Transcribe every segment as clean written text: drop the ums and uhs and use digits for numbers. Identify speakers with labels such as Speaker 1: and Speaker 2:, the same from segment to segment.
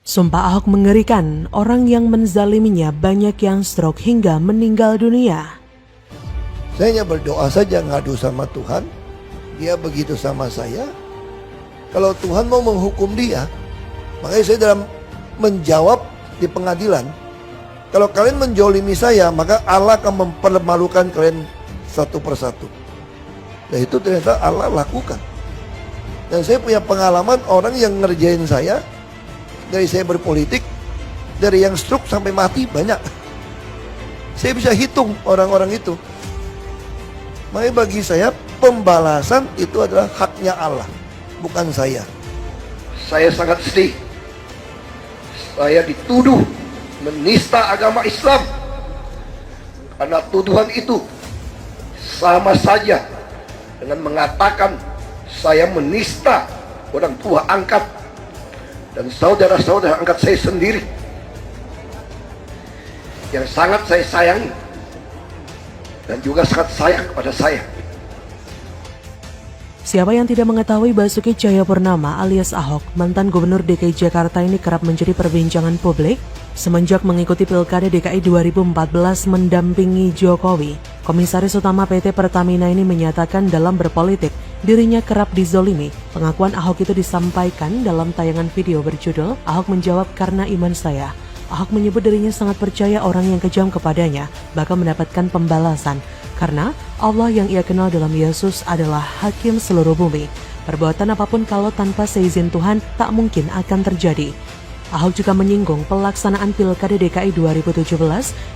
Speaker 1: Sumpah Ahok mengerikan, orang yang menzaliminya banyak yang stroke hingga meninggal dunia.
Speaker 2: Saya hanya berdoa saja, ngadu sama Tuhan. Dia begitu sama saya. Kalau Tuhan mau menghukum dia, makanya saya dalam menjawab di pengadilan, kalau kalian menjolimi saya, maka Allah akan mempermalukan kalian satu persatu. Dan itu ternyata Allah lakukan. Dan saya punya pengalaman orang yang ngerjain saya, dari saya berpolitik, dari yang stroke sampai mati banyak. Saya bisa hitung orang-orang itu. Makanya bagi saya pembalasan itu adalah haknya Allah, bukan saya. Saya sangat sedih. Saya dituduh menista agama Islam. Karena tuduhan itu sama saja dengan mengatakan saya menista orang tua angkat dan saudara-saudara angkat saya sendiri yang sangat saya sayangi dan juga sangat sayang kepada saya.
Speaker 1: Siapa yang tidak mengetahui Basuki Cahayapurnama alias Ahok, mantan gubernur DKI Jakarta ini kerap menjadi perbincangan publik semenjak mengikuti Pilkada DKI 2014 mendampingi Jokowi. Komisaris Utama PT Pertamina ini menyatakan dalam berpolitik dirinya kerap dizolimi. Pengakuan Ahok itu disampaikan dalam tayangan video berjudul "Ahok menjawab karena iman saya". Ahok menyebut dirinya sangat percaya orang yang kejam kepadanya bakal mendapatkan pembalasan karena Allah yang ia kenal dalam Yesus adalah hakim seluruh bumi. Perbuatan apapun kalau tanpa seizin Tuhan tak mungkin akan terjadi. Ahok juga menyinggung pelaksanaan Pilkada DKI 2017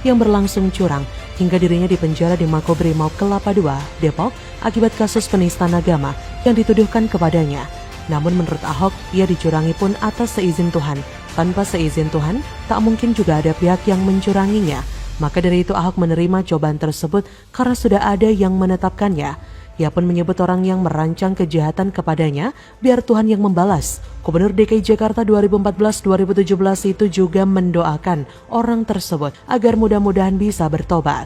Speaker 1: yang berlangsung curang hingga dirinya dipenjara di Makobrimob Kelapa II, Depok akibat kasus penistaan agama yang dituduhkan kepadanya. Namun menurut Ahok, ia dicurangi pun atas seizin Tuhan. Tanpa seizin Tuhan, tak mungkin juga ada pihak yang mencuranginya. Maka dari itu Ahok menerima cobaan tersebut karena sudah ada yang menetapkannya. Ia pun menyebut orang yang merancang kejahatan kepadanya biar Tuhan yang membalas. Gubernur DKI Jakarta 2014-2017 itu juga mendoakan orang tersebut agar mudah-mudahan bisa bertobat.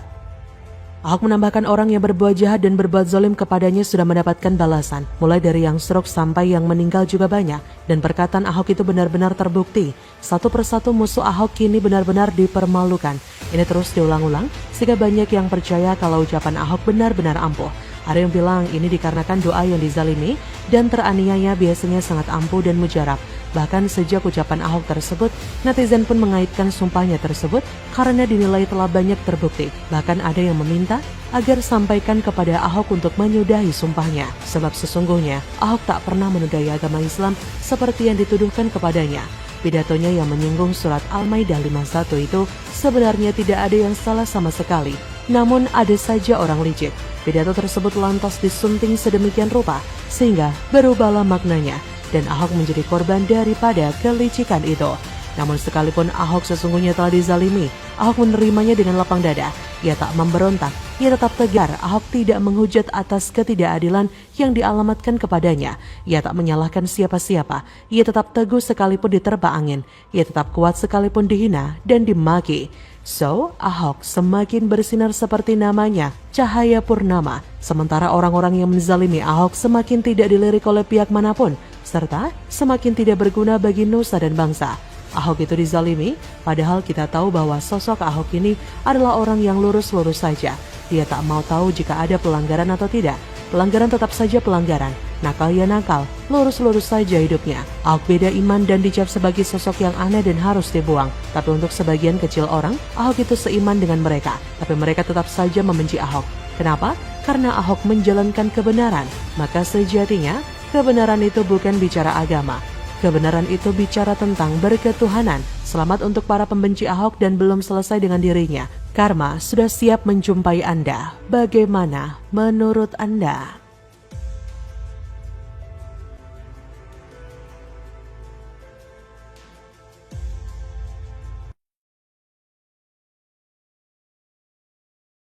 Speaker 1: Ahok menambahkan orang yang berbuat jahat dan berbuat zalim kepadanya sudah mendapatkan balasan. Mulai dari yang stroke sampai yang meninggal juga banyak. Dan perkataan Ahok itu benar-benar terbukti. Satu persatu musuh Ahok kini benar-benar dipermalukan. Ini terus diulang-ulang sehingga banyak yang percaya kalau ucapan Ahok benar-benar ampuh. Ada yang bilang ini dikarenakan doa yang dizalimi dan teraniaya biasanya sangat ampuh dan mujarab. Bahkan sejak ucapan Ahok tersebut, netizen pun mengaitkan sumpahnya tersebut karena dinilai telah banyak terbukti. Bahkan ada yang meminta agar sampaikan kepada Ahok untuk menyudahi sumpahnya. Sebab sesungguhnya Ahok tak pernah menodai agama Islam seperti yang dituduhkan kepadanya. Pidatonya yang menyinggung surat Al-Maidah 51 itu sebenarnya tidak ada yang salah sama sekali. Namun ada saja orang licik. Pidato tersebut lantas disunting sedemikian rupa sehingga berubahlah maknanya dan Ahok menjadi korban daripada kelicikan itu. Namun sekalipun Ahok sesungguhnya telah dizalimi, Ahok menerimanya dengan lapang dada. Ia tak memberontak, ia tetap tegar. Ahok tidak menghujat atas ketidakadilan yang dialamatkan kepadanya. Ia tak menyalahkan siapa-siapa. Ia tetap teguh sekalipun diterpa angin. Ia tetap kuat sekalipun dihina dan dimaki. So, Ahok semakin bersinar seperti namanya, Cahayapurnama. Sementara orang-orang yang menzalimi Ahok semakin tidak dilirik oleh pihak manapun, serta semakin tidak berguna bagi nusa dan bangsa. Ahok itu dizalimi, padahal kita tahu bahwa sosok Ahok ini adalah orang yang lurus-lurus saja. Dia tak mau tahu jika ada pelanggaran atau tidak. Pelanggaran tetap saja pelanggaran, nakal ya nakal, lurus-lurus saja hidupnya. Ahok beda iman dan dicap sebagai sosok yang aneh dan harus dibuang. Tapi untuk sebagian kecil orang, Ahok itu seiman dengan mereka. Tapi mereka tetap saja membenci Ahok. Kenapa? Karena Ahok menjalankan kebenaran. Maka sejatinya, kebenaran itu bukan bicara agama. Kebenaran itu bicara tentang berketuhanan. Selamat untuk para pembenci Ahok dan belum selesai dengan dirinya. Karma sudah siap menjumpai Anda. Bagaimana menurut Anda?